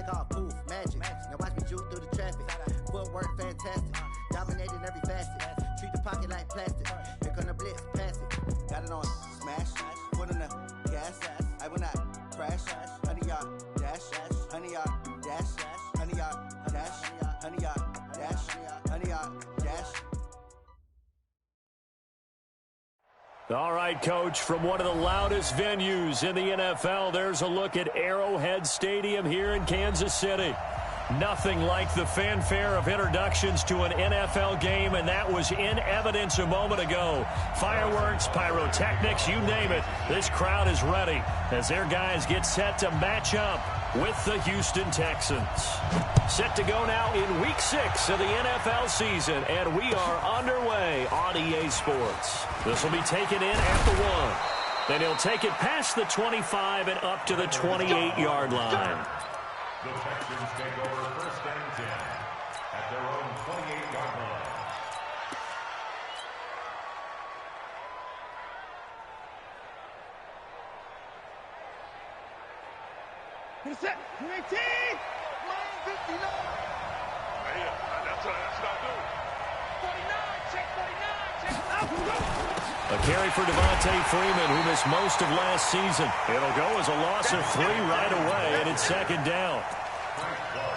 Take off, poof, magic. Now watch me juke through the traffic. Footwork fantastic. Dominating every facet. Treat the pocket like plastic. Here come the blitz, pass it. Got it on smash. Put on the gas. I will not crash. 100-yard dash. 100-yard dash. 100-yard dash. 100-yard dash. 100-yard dash. All right, Coach, from one of the loudest venues in the NFL, there's a look at Arrowhead Stadium here in Kansas City. Nothing like the fanfare of introductions to an NFL game, and that was in evidence a moment ago. Fireworks, pyrotechnics, you name it. This crowd is ready as their guys get set to match up with the Houston Texans. Set to go now in Week 6 of the NFL season, and we are underway on EA Sports. This will be taken in at the 1. Then he'll take it past the 25 and up to the 28-yard line. The Texans take over 1st and 10 at their own 28-yard line. Set. 19. 59. Yeah, that's what I do. 49. Check 49. Check. A carry for Devontae Freeman, who missed most of last season. It'll go as a loss of 3 right away, and it's 2nd down.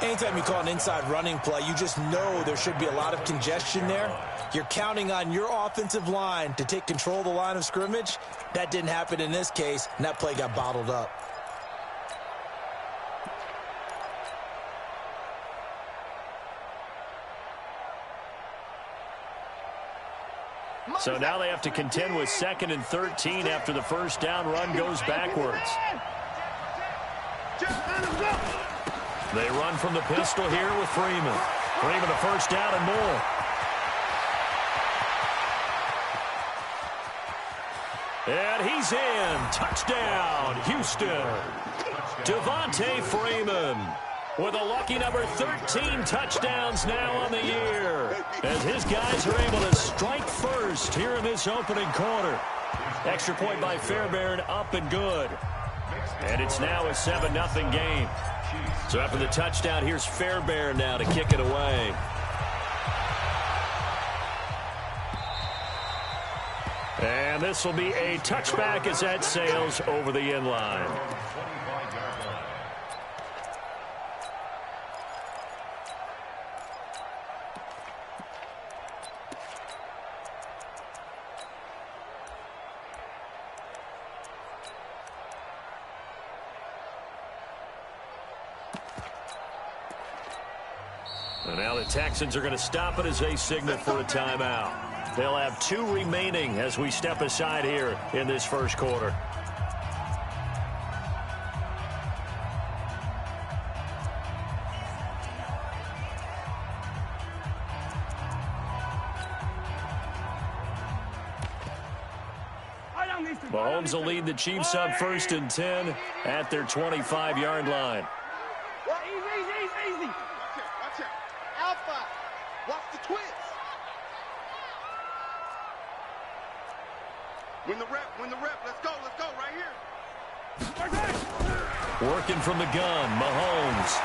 Anytime you call an inside running play, you just know there should be a lot of congestion there. You're counting on your offensive line to take control of the line of scrimmage. That didn't happen in this case, and that play got bottled up. So now they have to contend with 2nd and 13 after the first down run goes backwards. They run from the pistol here with Freeman. Freeman a first down and more. And he's in. Touchdown, Houston. Devontae Freeman with a lucky number 13 touchdowns now on the year, as his guys are able to strike first here in this opening quarter. Extra point by Fairbairn, up and good. And it's now a 7-0 game. So after the touchdown, here's Fairbairn now to kick it away. And this will be a touchback as that sails over the end line. And now the Texans are going to stop it as they signal for a timeout. They'll have 2 remaining as we step aside here in this first quarter. Mahomes will lead the Chiefs up 1st and 10 at their 25-yard line. Easy. Watch out. Alpha. Watch the twist. Win the rep. Let's go right here. Working from the gun, Mahomes.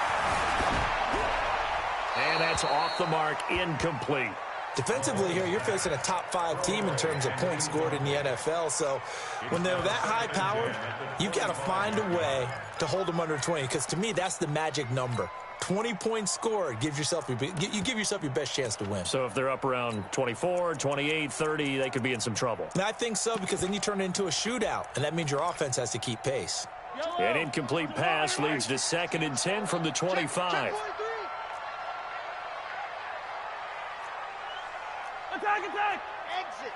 And that's off the mark, incomplete. Defensively here, you're facing a top 5 team in terms of points scored in the NFL. So when they're that high-powered, you got to find a way to hold them under 20. Because to me, that's the magic number. 20 points scored gives yourself you give yourself your best chance to win. So if they're up around 24, 28, 30, they could be in some trouble. And I think so, because then you turn it into a shootout, and that means your offense has to keep pace. An incomplete pass leads to 2nd and 10 from the 25. Attack! Exit.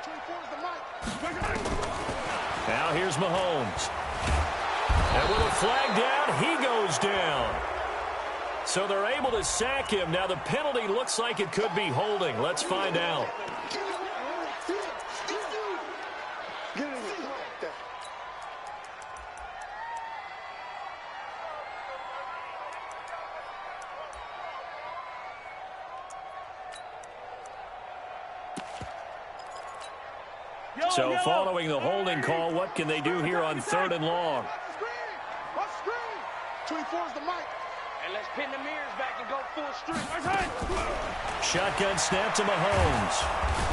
24 is the mic. Now here's Mahomes. And with a flag down, he goes down. So they're able to sack him. Now the penalty looks like it could be holding. Let's find out. So following the holding call, what can they do here on 3rd and long? 24 is the mic. And let's pin the mirrors back and go full streak. Shotgun snap to Mahomes.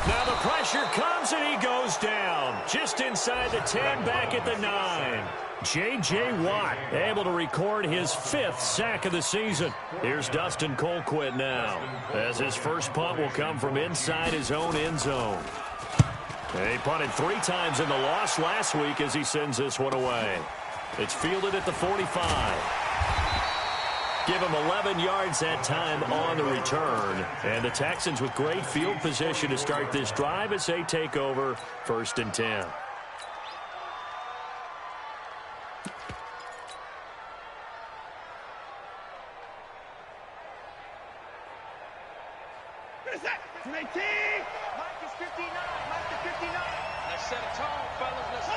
Now the pressure comes and he goes down. Just inside the 10, back at the 9. J.J. Watt able to record his 5th sack of the season. Here's Dustin Colquitt now, as his first punt will come from inside his own end zone. And he punted 3 times in the loss last week as he sends this one away. It's fielded at the 45. Give him 11 yards that time on the return. And the Texans with great field position to start this drive as they take over 1st and 10. Mike is 59. Mike is 59. Let's set a tone, fellas. Let's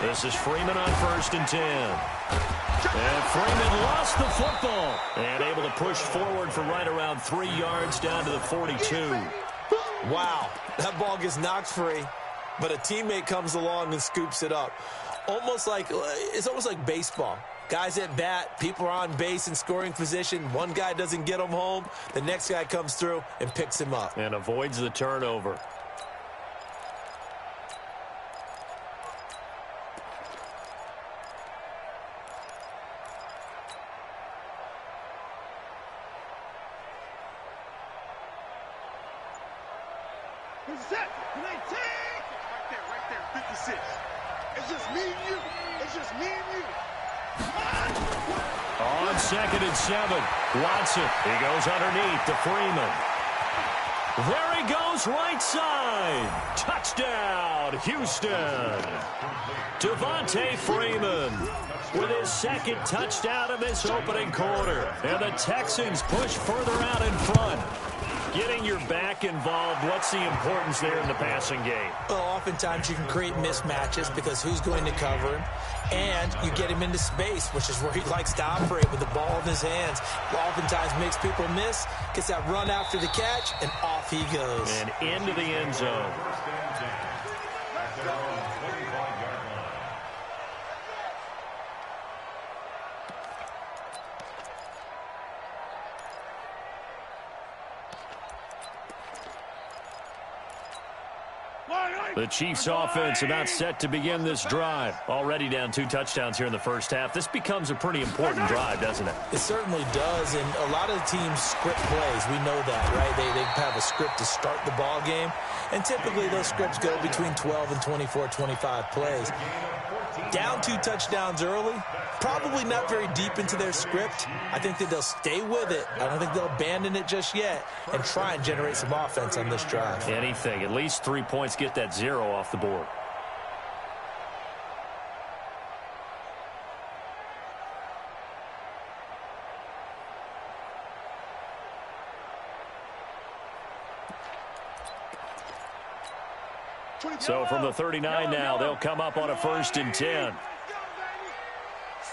This is Freeman on 1st and 10. And Freeman lost the football and able to push forward for right around 3 yards down to the 42. Wow, that ball gets knocked free, but a teammate comes along and scoops it up. It's almost like baseball. Guys at bat, people are on base in scoring position. One guy doesn't get him home. The next guy comes through and picks him up. And avoids the turnover. Right there, 56. It's just me and you. It's just me and you. On 2nd and 7, Watson. He goes underneath to Freeman. There he goes, right side. Touchdown, Houston. Devontae Freeman with his 2nd touchdown of this opening quarter. And the Texans push further out in front. Getting your back involved, what's the importance there in the passing game? Well, oftentimes you can create mismatches because who's going to cover him? And you get him into space, which is where he likes to operate with the ball in his hands. Oftentimes makes people miss, gets that run after the catch, and off he goes. And into the end zone. The Chiefs offense about set to begin this drive. Already down 2 touchdowns here in the first half. This becomes a pretty important drive, doesn't it? It certainly does, and a lot of the teams script plays. We know that, right? They have a script to start the ball game, and typically those scripts go between 12 and 24, 25 plays. Down 2 touchdowns early, probably not very deep into their script. I think that they'll stay with it. I don't think they'll abandon it just yet and try and generate some offense on this drive. Anything. At least 3 points, get that 0 off the board. So from the 39 now, they'll come up on a 1st and 10.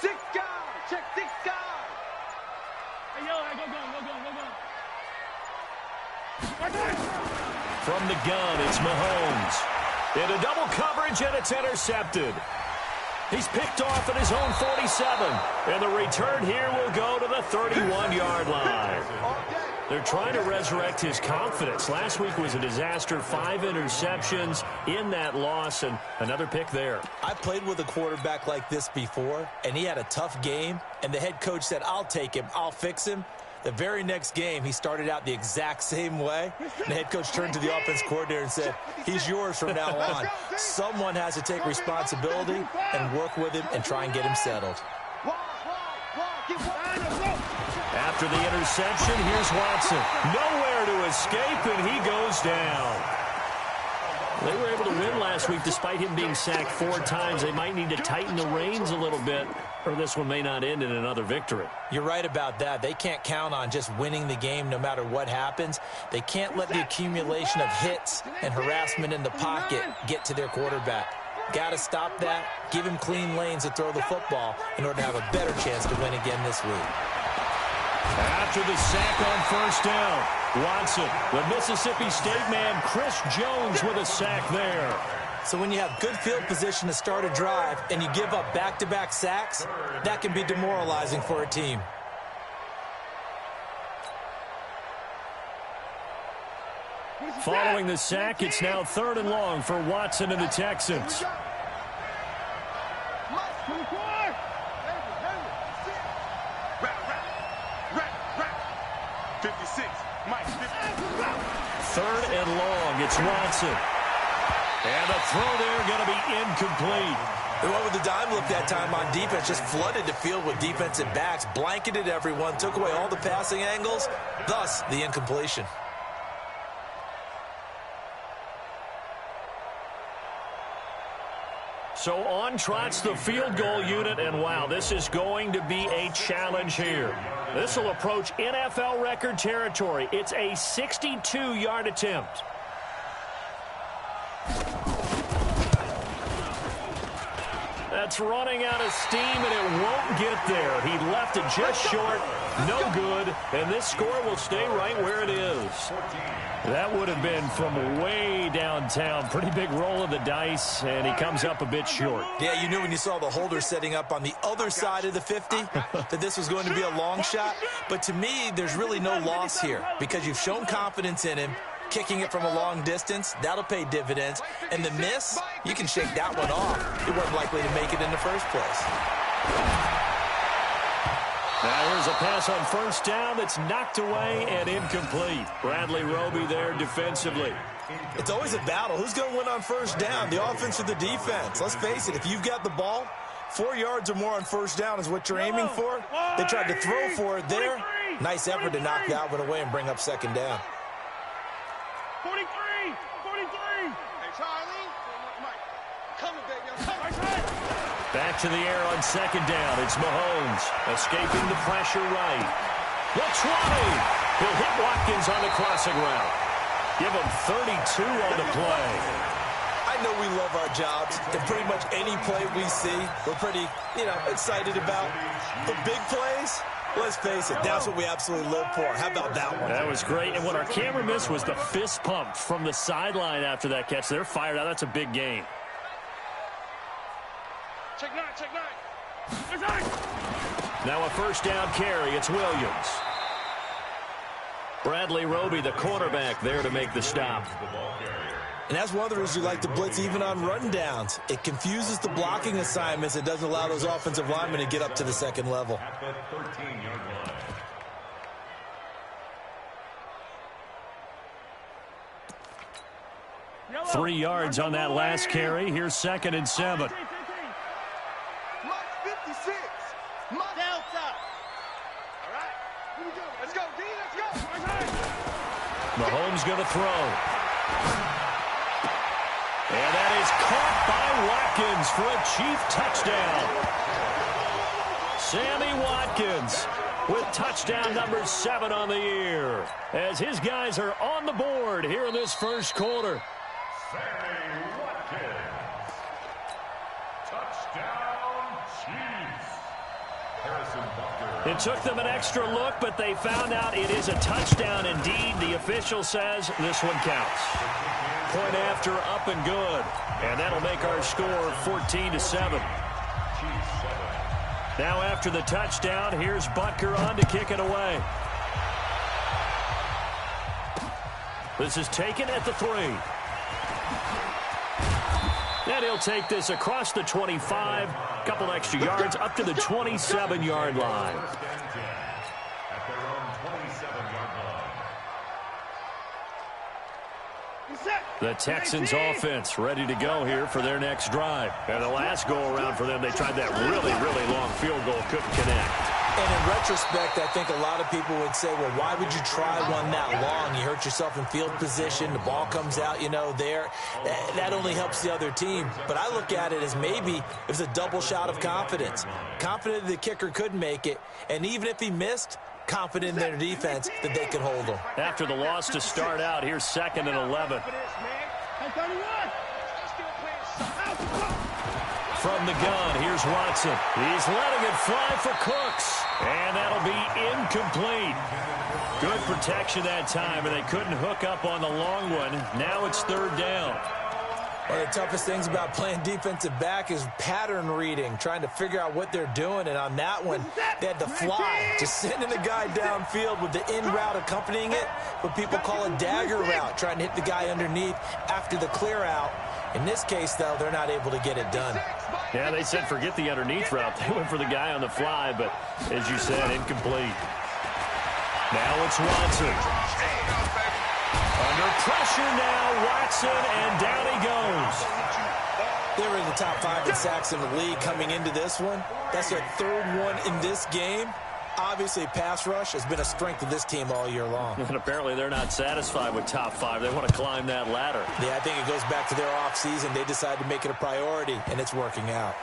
6 guys. Check 6 guys. Hey, yo, go. From the gun, it's Mahomes. Into double coverage, and it's intercepted. He's picked off at his own 47. And the return here will go to the 31-yard line. They're trying to resurrect his confidence. Last week was a disaster. 5 interceptions in that loss, and another pick there. I played with a quarterback like this before, and he had a tough game, and the head coach said, I'll take him, I'll fix him. The very next game, he started out the exact same way. The head coach turned to the offense coordinator and said, he's yours from now on. Someone has to take responsibility and work with him and try and get him settled. After the interception, here's Watson. Nowhere to escape, and he goes down. They were able to win last week despite him being sacked 4 times. They might need to tighten the reins a little bit, or this one may not end in another victory. You're right about that. They can't count on just winning the game no matter what happens. They can't let the accumulation of hits and harassment in the pocket get to their quarterback. Got to stop that, give him clean lanes to throw the football in order to have a better chance to win again this week. After the sack on 1st down, Watson, the Mississippi State man, Chris Jones with a sack there. So when you have good field position to start a drive and you give up back-to-back sacks, that can be demoralizing for a team. Following the sack, it's now 3rd and long for Watson and the Texans. Third and long, it's Watson. And the throw there going to be incomplete. They went with the dime look that time on defense, just flooded the field with defensive backs, blanketed everyone, took away all the passing angles, thus the incompletion. So on trots the field goal unit, and wow, this is going to be a challenge here. This will approach NFL record territory. It's a 62-yard attempt. That's running out of steam, and it won't get there. He left it just short, no good, and this score will stay right where it is. That would have been from way downtown. Pretty big roll of the dice, and he comes up a bit short. Yeah, you knew when you saw the holder setting up on the other side of the 50 that this was going to be a long shot. But to me, there's really no loss here because you've shown confidence in him. Kicking it from a long distance, that'll pay dividends. And the miss, you can shake that one off. It wasn't likely to make it in the first place. Now here's a pass on first down that's knocked away and incomplete. Bradley Roby there defensively. It's always a battle. Who's going to win on first down, the offense or the defense? Let's face it, if you've got the ball, 4 yards or more on first down is what you're aiming for. They tried to throw for it there. Nice effort to knock that one away and bring up second down. 43! 43! Hey, Charlie. Mike, coming, baby. I'm coming. Back to the air on second down. It's Mahomes escaping the pressure right. The 20. He'll hit Watkins on the crossing route. Give him 32 on the play. I know we love our jobs, and pretty much any play we see, we're pretty, excited about. The big plays, let's face it, that's what we absolutely live for. How about that one? That was great, and what our camera missed was the fist pump from the sideline after that catch. They're fired out. That's a big gain. Check nine. Now a first down carry. It's Williams. Bradley Roby, the cornerback, there to make the stop. And that's one of the reasons you like to blitz even on rundowns. It confuses the blocking assignments. It doesn't allow those offensive linemen to get up to the second level. At the 13-yard line. 3 yards on that last carry. Here's 2nd and 7. Mark 56. Mark Delta. All right. Here we go. Let's go, D. Let's go. Mahomes going to throw. And that is caught by Watkins for a Chief touchdown. Sammy Watkins with touchdown number 7 on the year as his guys are on the board here in this first quarter. Sammy Watkins. Touchdown, Chiefs. Harrison Butker. It took them an extra look, but they found out it is a touchdown indeed. The official says this one counts. Point after, up and good. And that'll make our score 14-7. Now after the touchdown, here's Butker on to kick it away. This is taken at the 3. And he'll take this across the 25, couple extra yards up to the 27-yard line. At their own 27-yard line. The Texans offense ready to go here for their next drive. And the last go-around for them, they tried that really, really long field goal, couldn't connect. And in retrospect, I think a lot of people would say, well, why would you try one that long? You hurt yourself in field position. The ball comes out, there. That only helps the other team. But I look at it as maybe it was a double shot of confidence. Confident the kicker could make it. And even if he missed, confident in their defense that they could hold him. After the loss to start out, here's 2nd and 11. From the gun, here's Watson. He's letting it fly for Cooks. And that'll be incomplete. Good protection that time, and they couldn't hook up on the long one. Now it's 3rd down. One of the toughest things about playing defensive back is pattern reading, trying to figure out what they're doing. And on that one, they had to fly, just sending the guy downfield with the in route accompanying it, what people call a dagger route, trying to hit the guy underneath after the clear out. In this case, though, they're not able to get it done. Yeah, they said forget the underneath route. They went for the guy on the fly, but as you said, incomplete. Now it's Watson. Under pressure now, Watson, and down he goes. They were in the top 5 in sacks in the league coming into this one. That's their 3rd one in this game. Obviously, pass rush has been a strength of this team all year long. And apparently they're not satisfied with top 5. They want to climb that ladder. Yeah, I think it goes back to their offseason. They decided to make it a priority, and it's working out.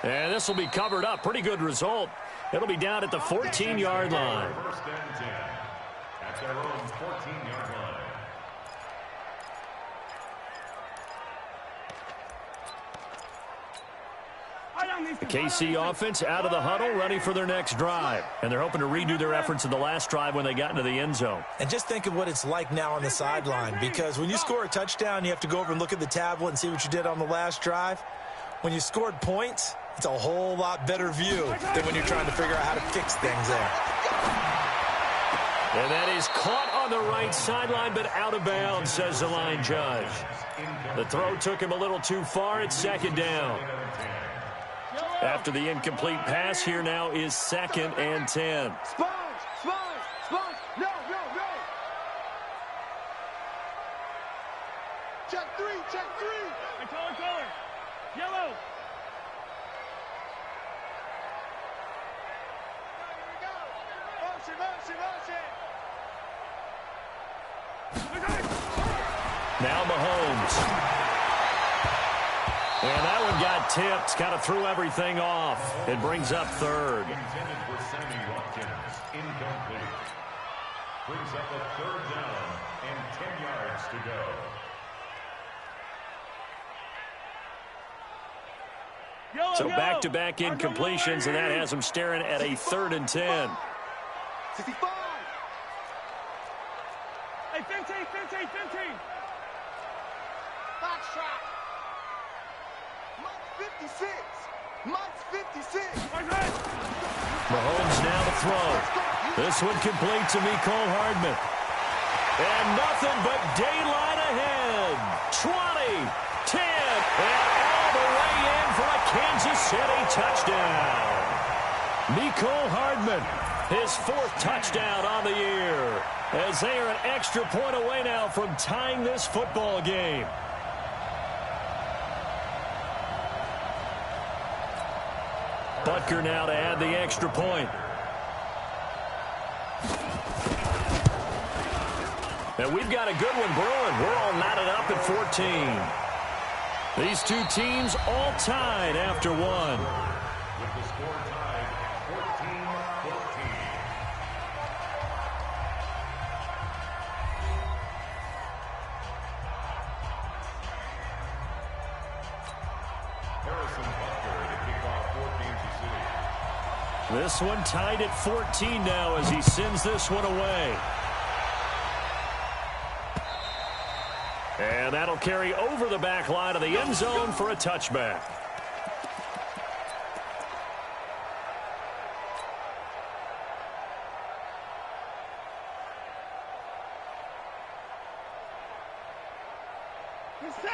And this will be covered up. Pretty good result. It'll be down at the 14-yard line. First and 10 at their own 14-yard line. The KC offense out of the huddle, ready for their next drive. And they're hoping to redo their efforts in the last drive when they got into the end zone. And just think of what it's like now on the sideline, because when you score a touchdown, you have to go over and look at the tablet and see what you did on the last drive. When you scored points, it's a whole lot better view than when you're trying to figure out how to fix things there. And that is caught on the right sideline, but out of bounds, says the line judge. The throw took him a little too far. It's 2nd down. After the incomplete pass, here now is 2nd and 10. Sponge! No! Check three! Color! Yellow! Motion! Now Mahomes. And that one got tipped, kind of threw everything off. It brings up 3rd. Intended for Sammy Watkins, incomplete. Brings up a 3rd down and 10 yards to go. So back-to-back incompletions, and that has them staring at a 3rd and 10. 65! Hey, 15! Box shot! Mike's 56! Mahomes now to throw. This one complete to Mecole Hardman. And nothing but daylight ahead. 20, 10, and all the way in for a Kansas City touchdown. Mecole Hardman, his 4th touchdown on the year, as they are an extra point away now from tying this football game. Butker now to add the extra point. And we've got a good one brewing. We're all knotted up at 14. These two teams all tied after one. With the score tied 14-14. Harrison Butker to kick off for Kansas City. This one tied at 14 now as he sends this one away. And that'll carry over the back line of the end zone for a touchback.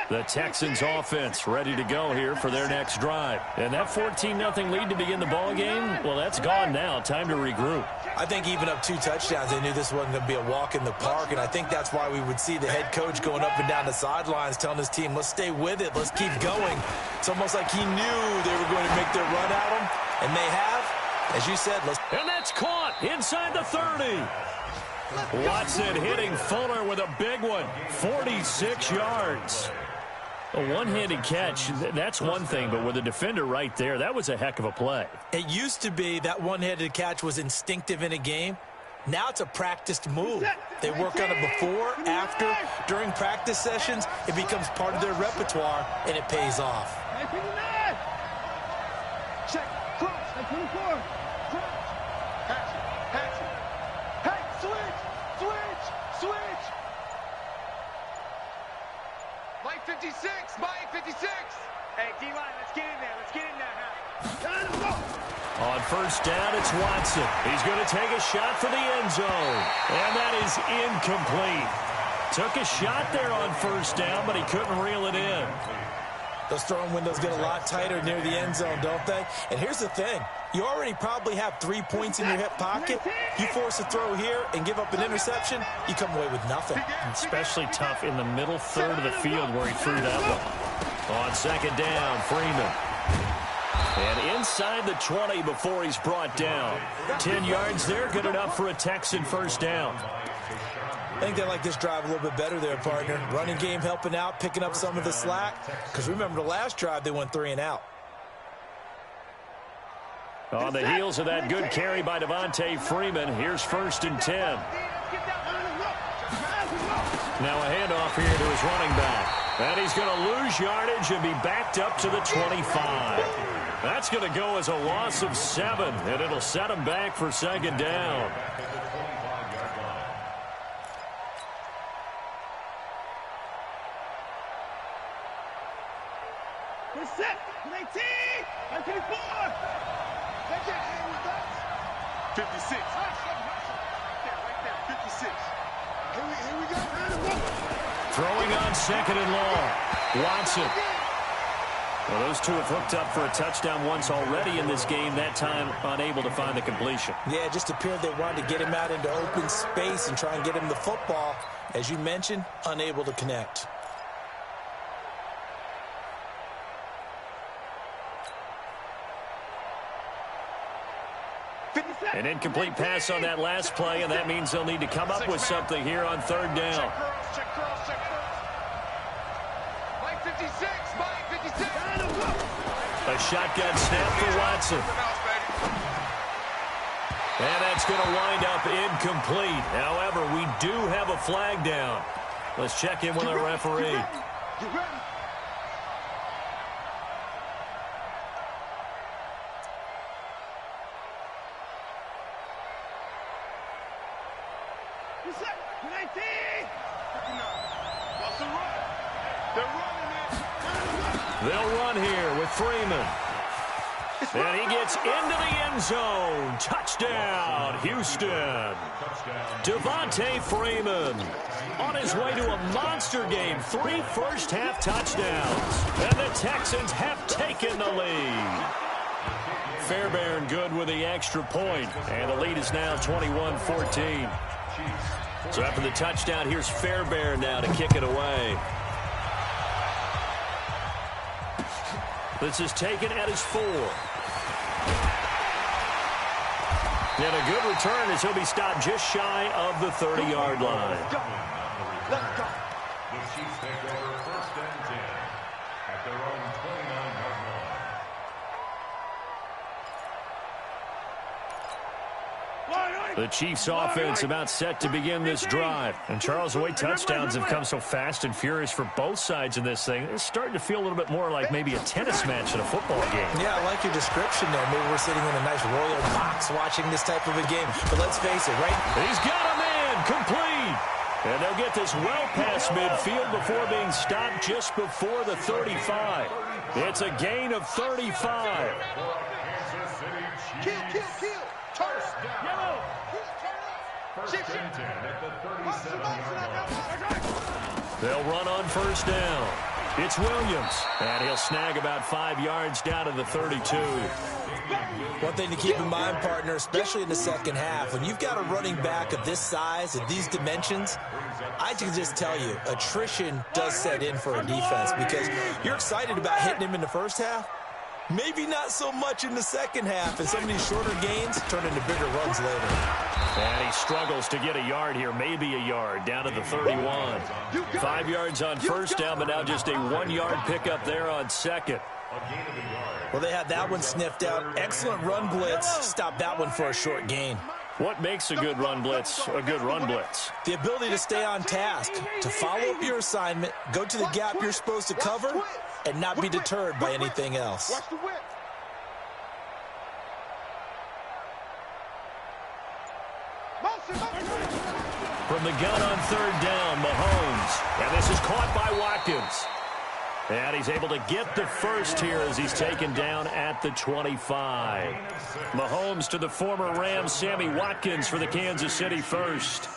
The Texans offense ready to go here for their next drive. And that 14-0 lead to begin the ball game, well, that's gone now. Time to regroup. I think even up 2 touchdowns, they knew this wasn't going to be a walk in the park, and I think that's why we would see the head coach going up and down the sidelines telling his team, let's stay with it, let's keep going. It's almost like he knew they were going to make their run at him, and they have. As you said, and that's caught inside the 30. Watson hitting Fuller with a big one, 46 yards. A one-handed catch, that's one thing, but with a defender right there, that was a heck of a play. It used to be that one-handed catch was instinctive in a game. Now it's a practiced move. They work on it before, after, during practice sessions. It becomes part of their repertoire, and it pays off. Check, cross, 24. Hatch it. Hey, switch. Mike 56, Mike 56. Hey, D-line, let's get in there. Let's get in there now. On first down, it's Watson. He's going to take a shot for the end zone. And that is incomplete. Took a shot there on first down, but he couldn't reel it in. Those throwing windows get a lot tighter near the end zone, don't they? And here's the thing. You already probably have 3 points in your hip pocket. You force a throw here and give up an interception, you come away with nothing. Especially tough in the middle third of the field where he threw that one. On second down, Freeman. And inside the 20 before he's brought down. 10 yards there, good enough for a Texan first down. I think they like this drive a little bit better there, partner. Running game helping out, picking up some of the slack. Because remember the last drive, they went 3 and out. On the heels of that good carry by Devontae Freeman, here's first and 10. Now a handoff here to his running back. And he's going to lose yardage and be backed up to the 25. That's going to go as a loss of 7, and it'll set him back for second down. We're set. 19. 24. 56. Right there. 56. Here we go. Throwing on second and long. Watson. Well, those two have hooked up for a touchdown once already in this game, that time unable to find the completion. Yeah, it just appeared they wanted to get him out into open space and try and get him the football. As you mentioned, unable to connect. An incomplete pass on that last play, and that means they'll need to come up with something here on third down. Check curls. Mike 56, Mike 56. A shotgun snap for Watson. And that's going to wind up incomplete. However, we do have a flag down. Let's check in with our referee. You ready? They'll run here with Freeman. And he gets into the end zone. Touchdown, Houston. Devontae Freeman on his way to a monster game. 3 first-half touchdowns. And the Texans have taken the lead. Fairbairn good with the extra point. And the lead is now 21-14. So after the touchdown, here's Fairbairn now to kick it away. This is taken at his 4. And a good return as he'll be stopped just shy of the 30-yard line. Let's go. The Chiefs take over first and 10 at their own 29-yard line. The Chiefs offense about set to begin this drive. And Charles, the way touchdowns have come so fast and furious for both sides in this thing, it's starting to feel a little bit more like maybe a tennis match in a football game. Yeah, I like your description there. Maybe we're sitting in a nice royal box watching this type of a game. But let's face it, right? He's got a man complete. And they'll get this well past midfield before being stopped just before the 35. It's a gain of 35. Kill. Yellow. First and 10 at the 37-yard line. They'll run on first down. It's Williams. And he'll snag about 5 yards down to the 32. One thing to keep in mind, partner, especially in the second half, when you've got a running back of this size and these dimensions, I can just tell you, attrition does set in for a defense because you're excited about hitting him in the first half. Maybe not so much in the second half, and some of these shorter gains turn into bigger runs later. And he struggles to get a yard here, maybe a yard, down to the 31. 5 yards on first down, but now just a 1-yard pickup there on second. Well, they had that one sniffed out. Excellent run blitz. Stop that one for a short gain. What makes a good run blitz a good run blitz? The ability to stay on task, to follow up your assignment, go to the gap you're supposed to cover, and not be deterred by anything else. Watch the whip. From the gun on third down, Mahomes. And this is caught by Watkins. And he's able to get the first here as he's taken down at the 25. Mahomes to the former Rams, Sammy Watkins for the Kansas City first.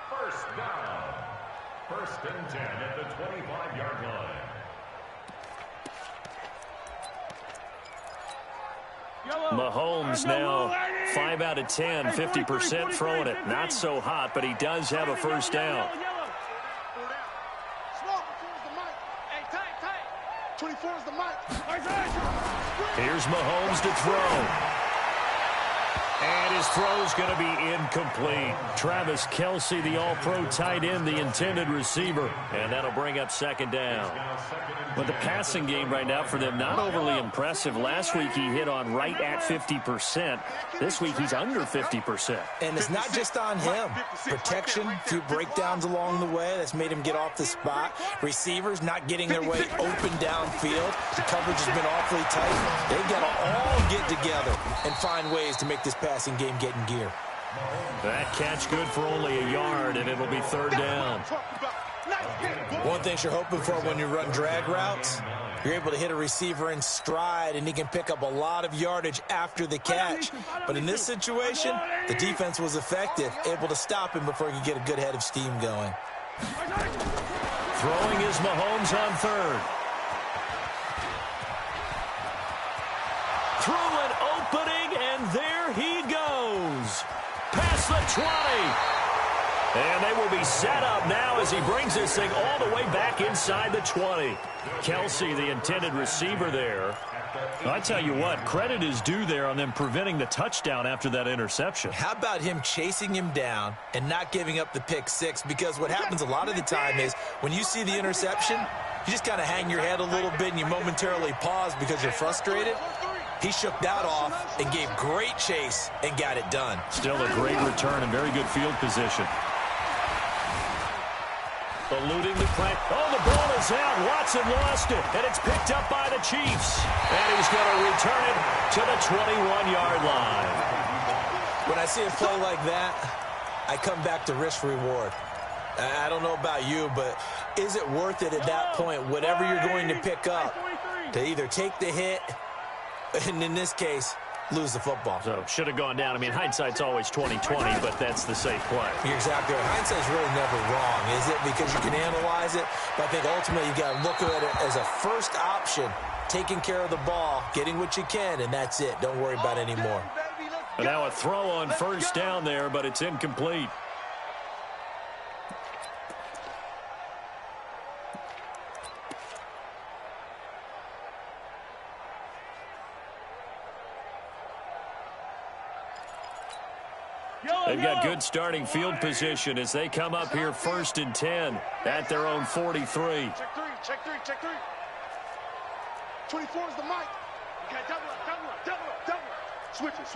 First down. First and 10 at the 25-yard line. Mahomes now 5 out of 10, 50% throwing it. Not so hot, but he does have a first down. 24 is the mic. Here's Mahomes to throw. And his throw's going to be incomplete. Travis Kelce, the all-pro tight end, the intended receiver. And that'll bring up second down. But the passing game right now for them, not overly impressive. Last week he hit on right at 50%. This week he's under 50%. And it's not just on him. Protection, a few breakdowns along the way. That's made him get off the spot. Receivers not getting their way open downfield. The coverage has been awfully tight. They've got to all get together and find ways to make this passing game get in gear. That catch good for only a yard, and it'll be third down. One thing you're hoping for when you run drag routes, you're able to hit a receiver in stride, and he can pick up a lot of yardage after the catch. But in this situation, the defense was effective, able to stop him before he could get a good head of steam going. Throwing is Mahomes on third. Through an opening, and there he goes. Past the 20. And they will be set up now as he brings this thing all the way back inside the 20. Kelce, the intended receiver there. I tell you what, credit is due there on them preventing the touchdown after that interception. How about him chasing him down and not giving up the pick six? Because what happens a lot of the time is when you see the interception, you just kind of hang your head a little bit and you momentarily pause because you're frustrated. He shook that off and gave great chase and got it done. Still a great return and very good field position. Eluding the play. Oh, the ball is out. Watson lost it, and it's picked up by the Chiefs. And he's going to return it to the 21-yard line. When I see a play like that, I come back to risk-reward. I don't know about you, but is it worth it at that point, whatever you're going to pick up, to either take the hit, and in this case, lose the football? So, should have gone down. I mean, hindsight's always 20/20, but that's the safe play. You're exactly right. Hindsight's really never wrong, is it? Because you can analyze it, but I think ultimately you got to look at it as a first option, taking care of the ball, getting what you can, and that's it. Don't worry about it anymore. But now a throw on first down there, but it's incomplete. They've got good starting field position as they come up here first and 10 at their own 43. Check three. 24 is the mic. You got double up. Switch it.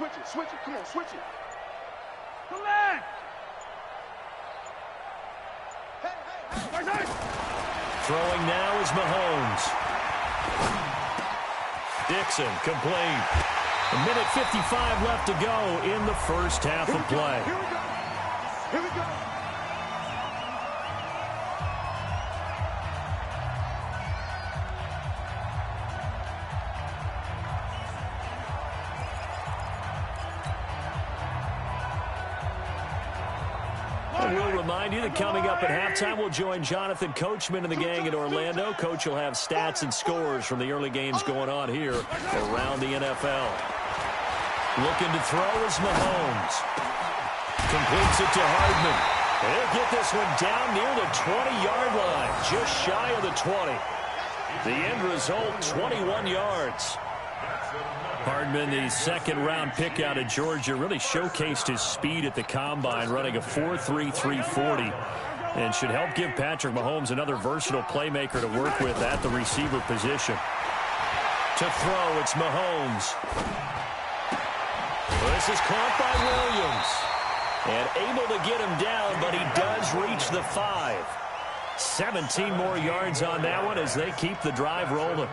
Come on, switch it. Come on. Hey. Throwing now is Mahomes. Dixon complete. A minute 55 left to go in the first half of play. Here we go. And we'll remind you that coming up at halftime, we'll join Jonathan Coachman and the gang in Orlando. Coach will have stats and scores from the early games going on here around the NFL. Looking to throw is Mahomes. Completes it to Hardman. He'll get this one down near the 20-yard line, just shy of the 20. The end result, 21 yards. Hardman, the second-round pick out of Georgia, really showcased his speed at the combine, running a 4.3 340, and should help give Patrick Mahomes another versatile playmaker to work with at the receiver position. To throw, it's Mahomes. This is caught by Williams. And able to get him down, but he does reach the 5. 17 more yards on that one as they keep the drive rolling.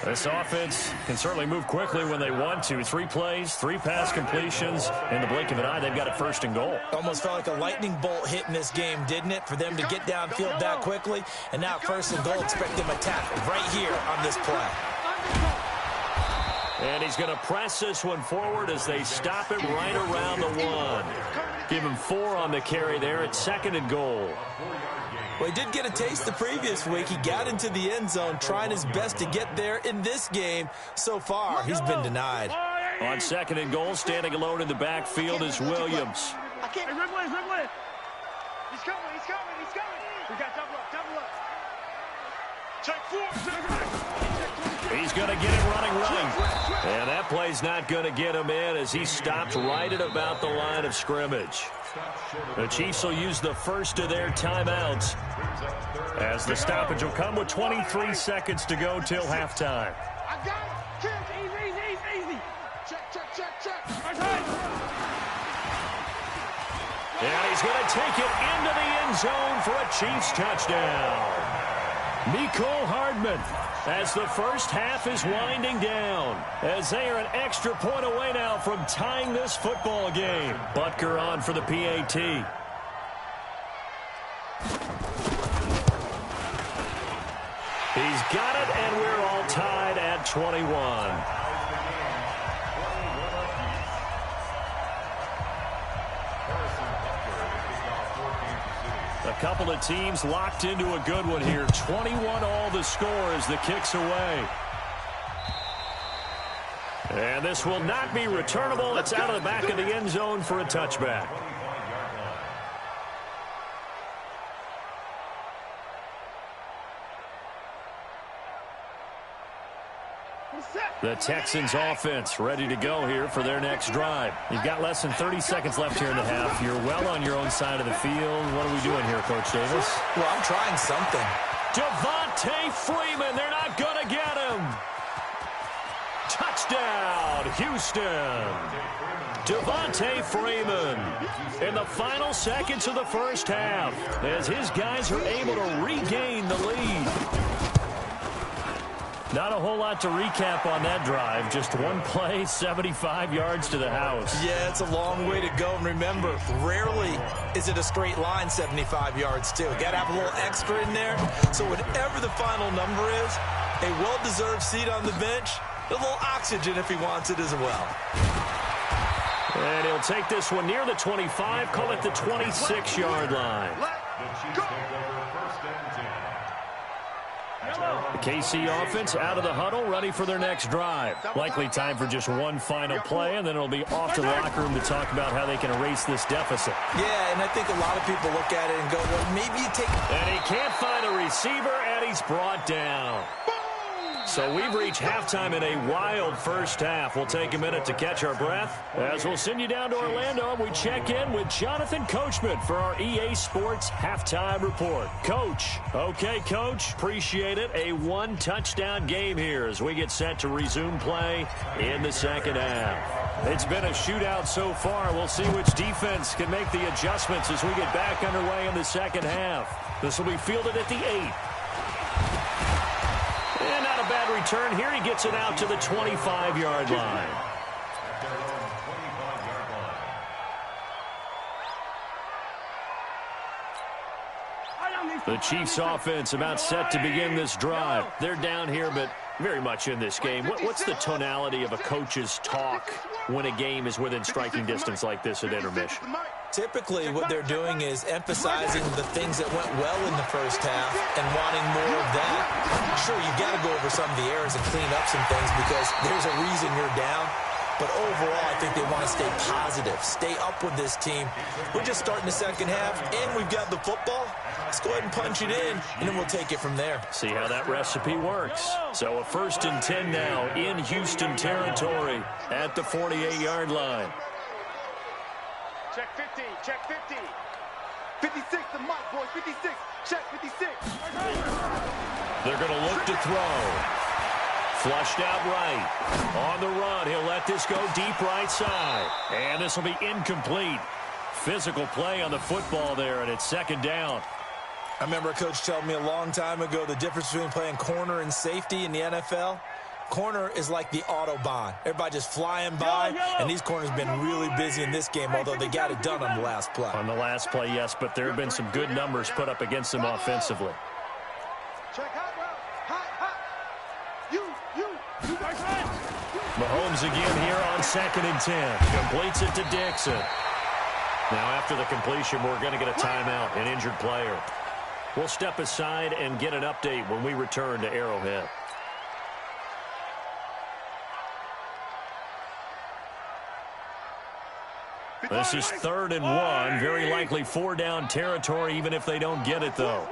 This offense can certainly move quickly when they want to. 3 plays, 3 pass completions. In the blink of an eye, they've got it 1st and goal. Almost felt like a lightning bolt hit in this game, didn't it? For them to get downfield that quickly. And now 1st and goal, expect them to attack right here on this play. And he's going to press this one forward as they stop it right around the 1. Give him 4 on the carry there at 2nd and goal. Well, he did get a taste the previous week. He got into the end zone, trying his best to get there in this game. So far, he's been denied. On 2nd and goal, standing alone in the backfield is Williams. Hey, Ridley. He's coming. We got double up. Check 4. He's going to get it running right. And that play's not going to get him in as he stopped right at about the line of scrimmage. The Chiefs will use the first of their timeouts as the stoppage will come with 23 seconds to go till halftime. I got it. Easy. Check. And he's going to take it into the end zone for a Chiefs touchdown. Mecole Hardman, as the first half is winding down, as they are an extra point away now from tying this football game. Butker on for the PAT. He's got it, and we're all tied at 21. A couple of teams locked into a good one here. 21 all the score as the kick's away. And this will not be returnable. It's out of the back of the end zone for a touchback. The Texans offense ready to go here for their next drive. You've got less than 30 seconds left here in the half. You're well on your own side of the field. What are we doing here, Coach Davis? Well, I'm trying something. Devontae Freeman, they're not going to get him. Touchdown, Houston. Devontae Freeman in the final seconds of the first half as his guys are able to regain the lead. Not a whole lot to recap on that drive. Just one play, 75 yards to the house. Yeah, it's a long way to go. And remember, rarely is it a straight line 75 yards, too. Got to have a little extra in there. So whatever the final number is, a well-deserved seat on the bench, a little oxygen if he wants it as well. And he'll take this one near the 25, call it the 26-yard line. The KC offense out of the huddle, ready for their next drive. Likely time for just one final play, and then it'll be off to the locker room to talk about how they can erase this deficit. Yeah, and I think a lot of people look at it and go, well, maybe you take... And he can't find a receiver, and he's brought down. So we've reached halftime in a wild first half. We'll take a minute to catch our breath as we'll send you down to Orlando and we check in with Jonathan Coachman for our EA Sports Halftime Report. Coach. Okay, Coach. Appreciate it. A one-touchdown game here as we get set to resume play in the second half. It's been a shootout so far. We'll see which defense can make the adjustments as we get back underway in the second half. This will be fielded at the 8. And not a bad return here. He gets it out to the 25-yard line. The Chiefs offense about set to begin this drive. They're down here, but very much in this game. What's the tonality of a coach's talk when a game is within striking distance like this at intermission? Typically, what they're doing is emphasizing the things that went well in the first half and wanting more of that. Sure, you've got to go over some of the errors and clean up some things because there's a reason you're down. But overall, I think they want to stay positive, stay up with this team. We're just starting the second half, and we've got the football. Let's go ahead and punch it in, and then we'll take it from there. See how that recipe works. So a 1st and 10 now in Houston territory at the 48-yard line. Check 50, check 50. 56, the mic, boys, 56. Check 56. They're going to look to throw. Flushed out right. On the run, he'll let this go deep right side. And this will be incomplete. Physical play on the football there, and it's second down. I remember a coach telling me a long time ago the difference between playing corner and safety in the NFL. corner is like the Autobahn. Everybody just flying by, and these corners have been really busy in this game, although they got it done on the last play. On the last play, yes, but there have been some good numbers put up against them offensively. Mahomes again here on 2nd and 10. Completes it to Dixon. Now after the completion, we're going to get a timeout, an injured player. We'll step aside and get an update when we return to Arrowhead. This is 3rd and 1. Very likely 4-down territory, even if they don't get it, though.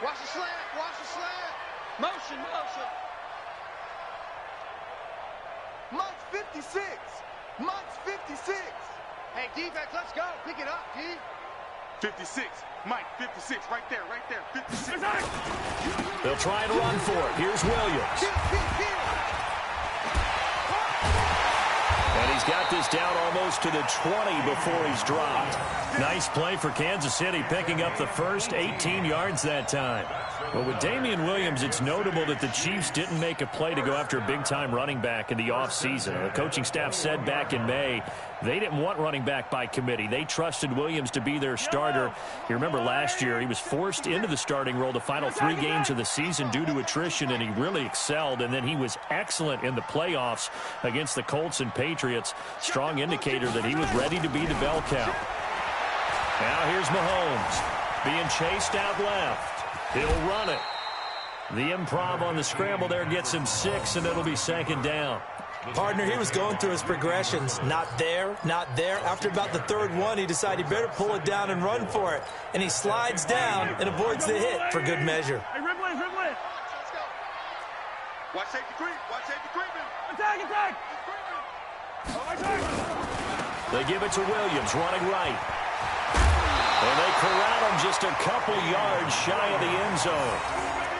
Watch the slant. Watch the slant. Motion, motion. Monk's 56. Monk's 56. Hey, defense, let's go. Pick it up, D. 56. Mike, 56. Right there, 56. They'll try and run for it. Here's Williams. And he's got this down almost to the 20 before he's dropped. Nice play for Kansas City, picking up the first 18 yards that time. But with Damian Williams, it's notable that the Chiefs didn't make a play to go after a big-time running back in the offseason. The coaching staff said back in May they didn't want running back by committee. They trusted Williams to be their starter. You remember last year he was forced into the starting role the final 3 games of the season due to attrition, and he really excelled. And then he was excellent in the playoffs against the Colts and Patriots. Strong indicator that he was ready to be the bell cow. Now here's Mahomes being chased out left. He'll run it. The improv on the scramble there gets him 6, and it'll be 2nd down. Partner, he was going through his progressions. Not there, not there. After about the 3rd one, he decided he better pull it down and run for it. And he slides down and avoids the hit for good measure. Hey, Ridley. Let's go. Watch safety creep. Watch safety creeping. Attack. They give it to Williams, running right. And they corral him just a couple yards shy of the end zone.